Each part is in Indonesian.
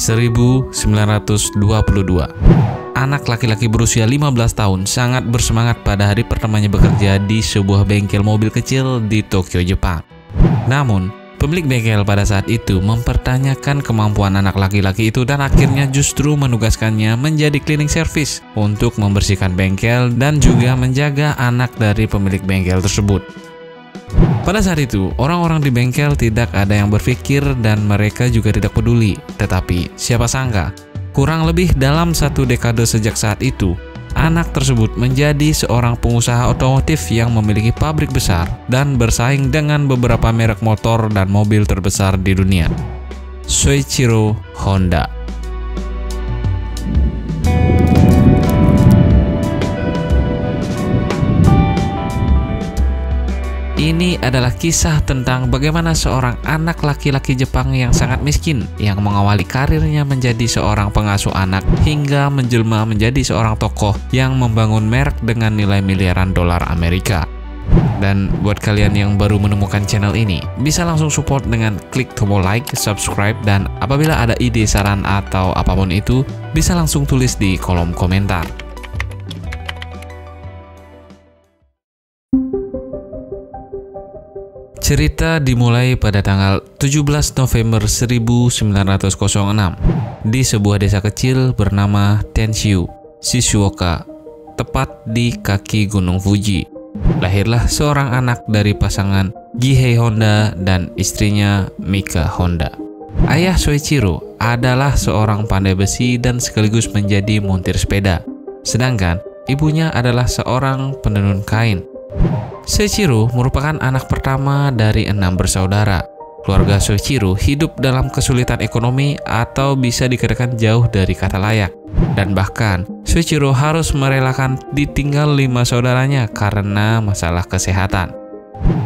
1922. Anak laki-laki berusia 15 tahun sangat bersemangat pada hari pertamanya bekerja di sebuah bengkel mobil kecil di Tokyo, Jepang. Namun, pemilik bengkel pada saat itu mempertanyakan kemampuan anak laki-laki itu dan akhirnya justru menugaskannya menjadi cleaning service untuk membersihkan bengkel dan juga menjaga anak dari pemilik bengkel tersebut. Pada saat itu, orang-orang di bengkel tidak ada yang berpikir dan mereka juga tidak peduli. Tetapi, siapa sangka, kurang lebih dalam 1 dekade sejak saat itu, anak tersebut menjadi seorang pengusaha otomotif yang memiliki pabrik besar dan bersaing dengan beberapa merek motor dan mobil terbesar di dunia. Soichiro Honda. Ini adalah kisah tentang bagaimana seorang anak laki-laki Jepang yang sangat miskin yang mengawali karirnya menjadi seorang pengasuh anak hingga menjelma menjadi seorang tokoh yang membangun merek dengan nilai miliaran dolar Amerika. Dan buat kalian yang baru menemukan channel ini, bisa langsung support dengan klik tombol like, subscribe, dan apabila ada ide, saran, atau apapun itu, bisa langsung tulis di kolom komentar. Cerita dimulai pada tanggal 17 November 1906 di sebuah desa kecil bernama Tenshiu, Shizuoka, tepat di kaki Gunung Fuji. Lahirlah seorang anak dari pasangan Gihei Honda dan istrinya Mika Honda. Ayah Soichiro adalah seorang pandai besi dan sekaligus menjadi montir sepeda, sedangkan ibunya adalah seorang penenun kain. Soichiro merupakan anak pertama dari 6 bersaudara. Keluarga Soichiro hidup dalam kesulitan ekonomi atau bisa dikatakan jauh dari kata layak. Dan bahkan Soichiro harus merelakan ditinggal 5 saudaranya karena masalah kesehatan.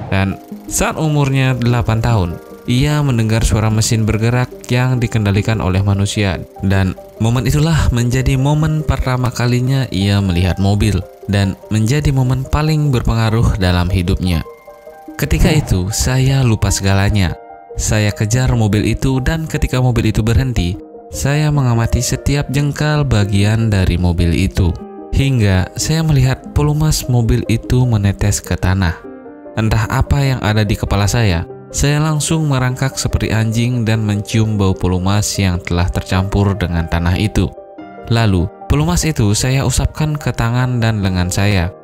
Dan saat umurnya 8 tahun, ia mendengar suara mesin bergerak yang dikendalikan oleh manusia. Dan momen itulah menjadi momen pertama kalinya ia melihat mobil dan menjadi momen paling berpengaruh dalam hidupnya. Ketika itu, saya lupa segalanya. Saya kejar mobil itu dan ketika mobil itu berhenti, saya mengamati setiap jengkal bagian dari mobil itu. Hingga saya melihat pelumas mobil itu menetes ke tanah. Entah apa yang ada di kepala saya langsung merangkak seperti anjing dan mencium bau pelumas yang telah tercampur dengan tanah itu. Lalu, pelumas itu saya usapkan ke tangan dan lengan saya.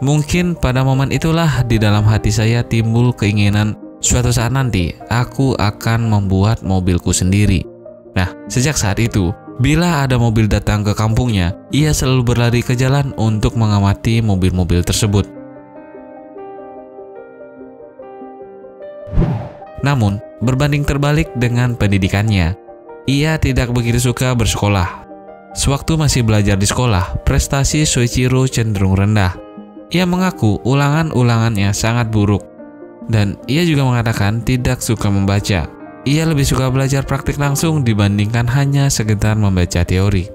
Mungkin pada momen itulah di dalam hati saya timbul keinginan suatu saat nanti aku akan membuat mobilku sendiri. Nah, sejak saat itu, bila ada mobil datang ke kampungnya, ia selalu berlari ke jalan untuk mengamati mobil-mobil tersebut. Namun, berbanding terbalik dengan pendidikannya, ia tidak begitu suka bersekolah. Sewaktu masih belajar di sekolah, prestasi Soichiro cenderung rendah. Ia mengaku ulangan-ulangannya sangat buruk, dan ia juga mengatakan tidak suka membaca. Ia lebih suka belajar praktik langsung dibandingkan hanya sekedar membaca teori.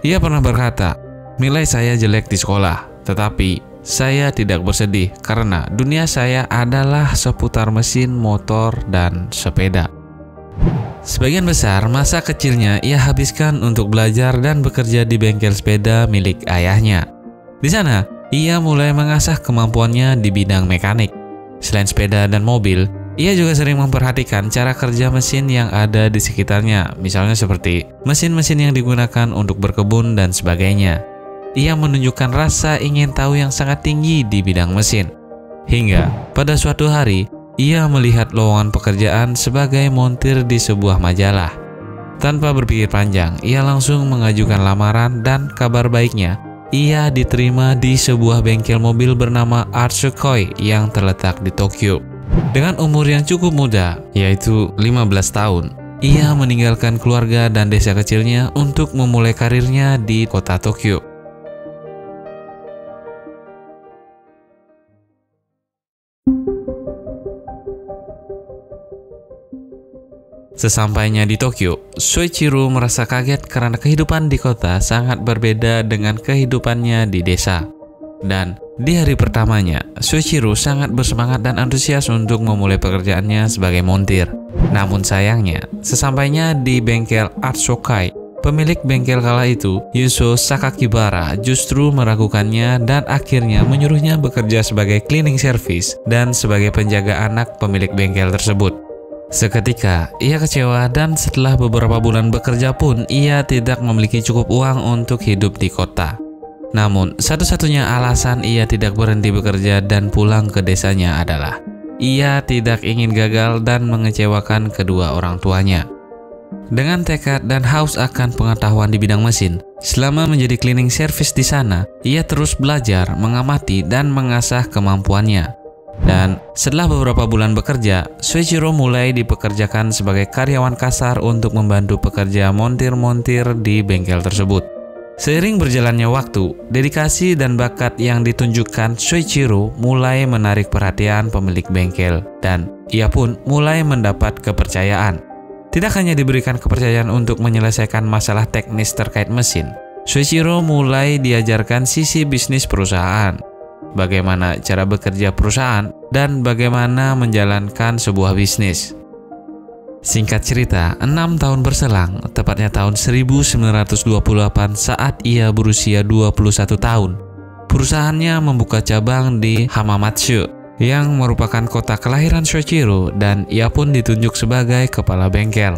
Ia pernah berkata, "Nilai saya jelek di sekolah, tetapi saya tidak bersedih karena dunia saya adalah seputar mesin, motor, dan sepeda." Sebagian besar masa kecilnya ia habiskan untuk belajar dan bekerja di bengkel sepeda milik ayahnya. Di sana, ia mulai mengasah kemampuannya di bidang mekanik. Selain sepeda dan mobil, ia juga sering memperhatikan cara kerja mesin yang ada di sekitarnya, misalnya seperti mesin-mesin yang digunakan untuk berkebun dan sebagainya. Ia menunjukkan rasa ingin tahu yang sangat tinggi di bidang mesin. Hingga pada suatu hari, ia melihat lowongan pekerjaan sebagai montir di sebuah majalah. Tanpa berpikir panjang, ia langsung mengajukan lamaran dan kabar baiknya, ia diterima di sebuah bengkel mobil bernama Arsukoi yang terletak di Tokyo. Dengan umur yang cukup muda, yaitu 15 tahun, ia meninggalkan keluarga dan desa kecilnya untuk memulai karirnya di kota Tokyo. Sesampainya di Tokyo, Soichiro merasa kaget karena kehidupan di kota sangat berbeda dengan kehidupannya di desa. Dan di hari pertamanya, Soichiro sangat bersemangat dan antusias untuk memulai pekerjaannya sebagai montir. Namun sayangnya, sesampainya di bengkel Art Shokai, pemilik bengkel kala itu, Yuzo Sakakibara, justru meragukannya dan akhirnya menyuruhnya bekerja sebagai cleaning service dan sebagai penjaga anak pemilik bengkel tersebut. Seketika, ia kecewa dan setelah beberapa bulan bekerja pun, ia tidak memiliki cukup uang untuk hidup di kota. Namun, satu-satunya alasan ia tidak berhenti bekerja dan pulang ke desanya adalah ia tidak ingin gagal dan mengecewakan kedua orang tuanya. Dengan tekad dan haus akan pengetahuan di bidang mesin, selama menjadi cleaning service di sana, ia terus belajar, mengamati, dan mengasah kemampuannya. Dan setelah beberapa bulan bekerja, Soichiro mulai dipekerjakan sebagai karyawan kasar untuk membantu pekerja montir-montir di bengkel tersebut. Seiring berjalannya waktu, dedikasi dan bakat yang ditunjukkan Soichiro mulai menarik perhatian pemilik bengkel dan ia pun mulai mendapat kepercayaan. Tidak hanya diberikan kepercayaan untuk menyelesaikan masalah teknis terkait mesin, Soichiro mulai diajarkan sisi bisnis perusahaan, bagaimana cara bekerja perusahaan, dan bagaimana menjalankan sebuah bisnis. Singkat cerita, 6 tahun berselang, tepatnya tahun 1928 saat ia berusia 21 tahun, perusahaannya membuka cabang di Hamamatsu, yang merupakan kota kelahiran Soichiro, dan ia pun ditunjuk sebagai kepala bengkel.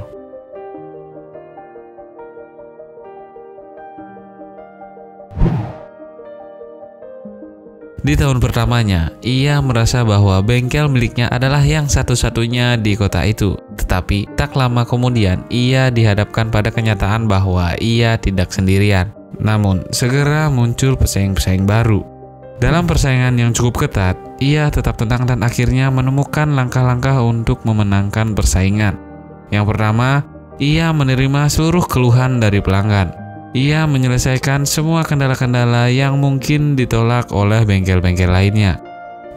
Di tahun pertamanya, ia merasa bahwa bengkel miliknya adalah yang satu-satunya di kota itu. Tetapi, tak lama kemudian, ia dihadapkan pada kenyataan bahwa ia tidak sendirian. Namun, segera muncul pesaing-pesaing baru. Dalam persaingan yang cukup ketat, ia tetap tenang dan akhirnya menemukan langkah-langkah untuk memenangkan persaingan. Yang pertama, ia menerima seluruh keluhan dari pelanggan. Ia menyelesaikan semua kendala-kendala yang mungkin ditolak oleh bengkel-bengkel lainnya.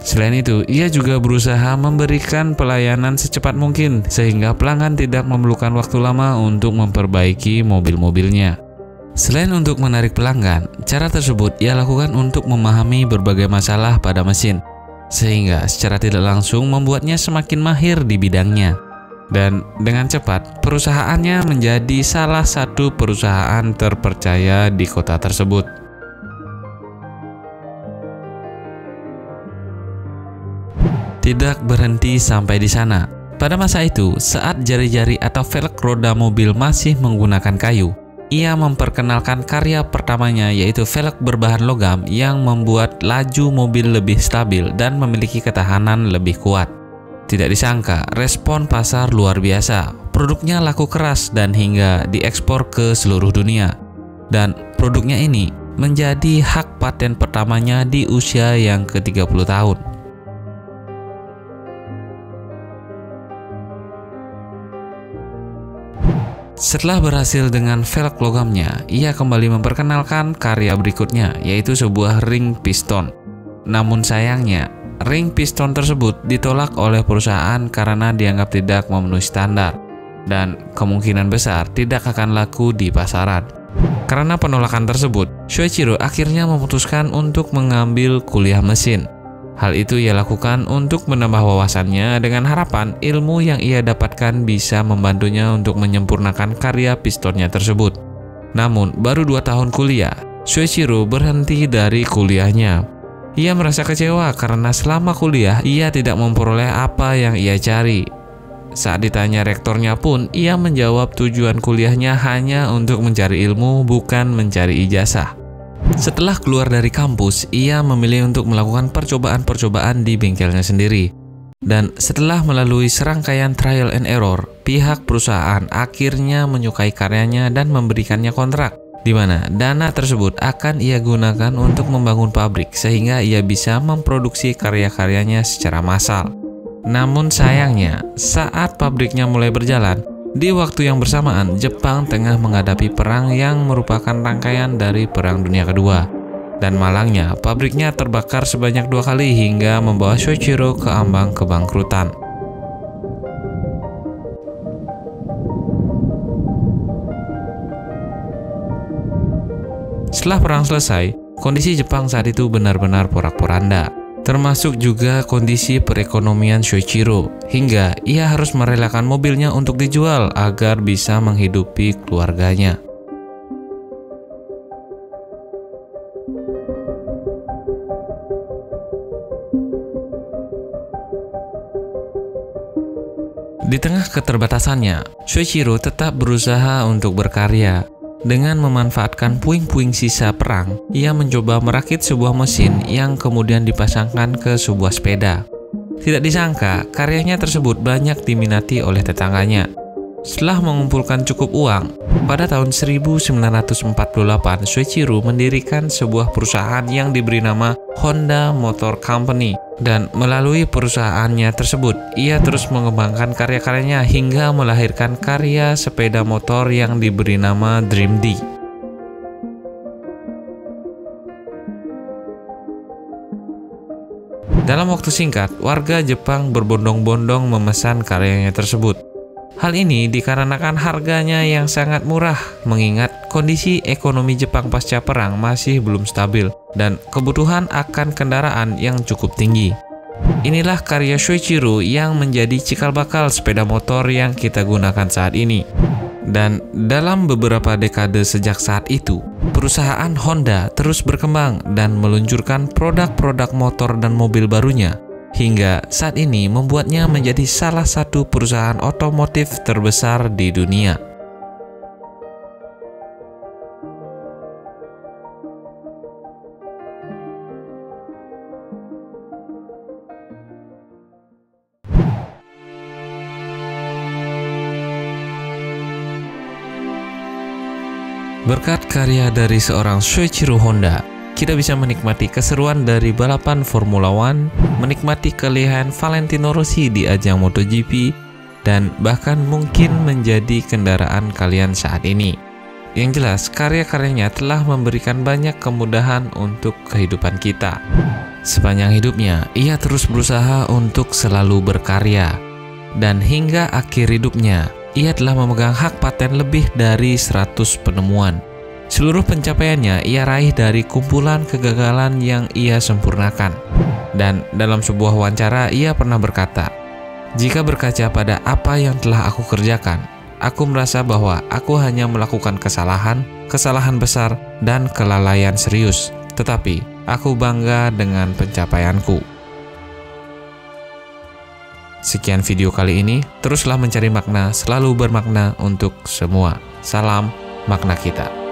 Selain itu, ia juga berusaha memberikan pelayanan secepat mungkin sehingga pelanggan tidak memerlukan waktu lama untuk memperbaiki mobil-mobilnya. Selain untuk menarik pelanggan, cara tersebut ia lakukan untuk memahami berbagai masalah pada mesin, sehingga secara tidak langsung membuatnya semakin mahir di bidangnya. Dan dengan cepat, perusahaannya menjadi salah satu perusahaan terpercaya di kota tersebut. Tidak berhenti sampai di sana. Pada masa itu, saat jari-jari atau velg roda mobil masih menggunakan kayu, ia memperkenalkan karya pertamanya, yaitu velg berbahan logam yang membuat laju mobil lebih stabil dan memiliki ketahanan lebih kuat. Tidak disangka, respon pasar luar biasa. Produknya laku keras dan hingga diekspor ke seluruh dunia. Dan produknya ini menjadi hak paten pertamanya di usia yang ke-30 tahun. Setelah berhasil dengan velg logamnya, ia kembali memperkenalkan karya berikutnya, yaitu sebuah ring piston. Namun sayangnya, ring piston tersebut ditolak oleh perusahaan karena dianggap tidak memenuhi standar dan kemungkinan besar tidak akan laku di pasaran. Karena penolakan tersebut, Soichiro akhirnya memutuskan untuk mengambil kuliah mesin. Hal itu ia lakukan untuk menambah wawasannya dengan harapan ilmu yang ia dapatkan bisa membantunya untuk menyempurnakan karya pistonnya tersebut. Namun, baru 2 tahun kuliah, Soichiro berhenti dari kuliahnya. Ia merasa kecewa karena selama kuliah ia tidak memperoleh apa yang ia cari. Saat ditanya rektornya pun, ia menjawab tujuan kuliahnya hanya untuk mencari ilmu, bukan mencari ijazah. Setelah keluar dari kampus, ia memilih untuk melakukan percobaan-percobaan di bengkelnya sendiri. Dan setelah melalui serangkaian trial and error, pihak perusahaan akhirnya menyukai karyanya dan memberikannya kontrak, di mana dana tersebut akan ia gunakan untuk membangun pabrik sehingga ia bisa memproduksi karya-karyanya secara massal. Namun sayangnya, saat pabriknya mulai berjalan, di waktu yang bersamaan Jepang tengah menghadapi perang yang merupakan rangkaian dari Perang Dunia Kedua. Dan malangnya, pabriknya terbakar sebanyak 2 kali hingga membawa Soichiro ke ambang kebangkrutan. Setelah perang selesai, Kondisi Jepang saat itu benar-benar porak-poranda, termasuk juga kondisi perekonomian Shoichiro, hingga ia harus merelakan mobilnya untuk dijual agar bisa menghidupi keluarganya. Di tengah keterbatasannya, Shoichiro tetap berusaha untuk berkarya. Dengan memanfaatkan puing-puing sisa perang, ia mencoba merakit sebuah mesin yang kemudian dipasangkan ke sebuah sepeda. Tidak disangka, karyanya tersebut banyak diminati oleh tetangganya. Setelah mengumpulkan cukup uang, pada tahun 1948, Shoichiro mendirikan sebuah perusahaan yang diberi nama Honda Motor Company. Dan melalui perusahaannya tersebut, ia terus mengembangkan karya-karyanya hingga melahirkan karya sepeda motor yang diberi nama Dream D. Dalam waktu singkat, warga Jepang berbondong-bondong memesan karyanya tersebut. Hal ini dikarenakan harganya yang sangat murah, mengingat kondisi ekonomi Jepang pasca perang masih belum stabil dan kebutuhan akan kendaraan yang cukup tinggi. Inilah karya Shoichiro yang menjadi cikal bakal sepeda motor yang kita gunakan saat ini. Dan dalam beberapa dekade sejak saat itu, perusahaan Honda terus berkembang dan meluncurkan produk-produk motor dan mobil barunya, hingga saat ini membuatnya menjadi salah satu perusahaan otomotif terbesar di dunia. Berkat karya dari seorang Shoichiro Honda, kita bisa menikmati keseruan dari balapan Formula One, menikmati kelihayan Valentino Rossi di ajang MotoGP, dan bahkan mungkin menjadi kendaraan kalian saat ini. Yang jelas, karya-karyanya telah memberikan banyak kemudahan untuk kehidupan kita. Sepanjang hidupnya, ia terus berusaha untuk selalu berkarya. Dan hingga akhir hidupnya, ia telah memegang hak paten lebih dari 100 penemuan. Seluruh pencapaiannya ia raih dari kumpulan kegagalan yang ia sempurnakan. Dan dalam sebuah wawancara ia pernah berkata, "Jika berkaca pada apa yang telah aku kerjakan, aku merasa bahwa aku hanya melakukan kesalahan besar dan kelalaian serius. Tetapi aku bangga dengan pencapaianku." Sekian video kali ini, teruslah mencari makna, selalu bermakna untuk semua. Salam makna kita.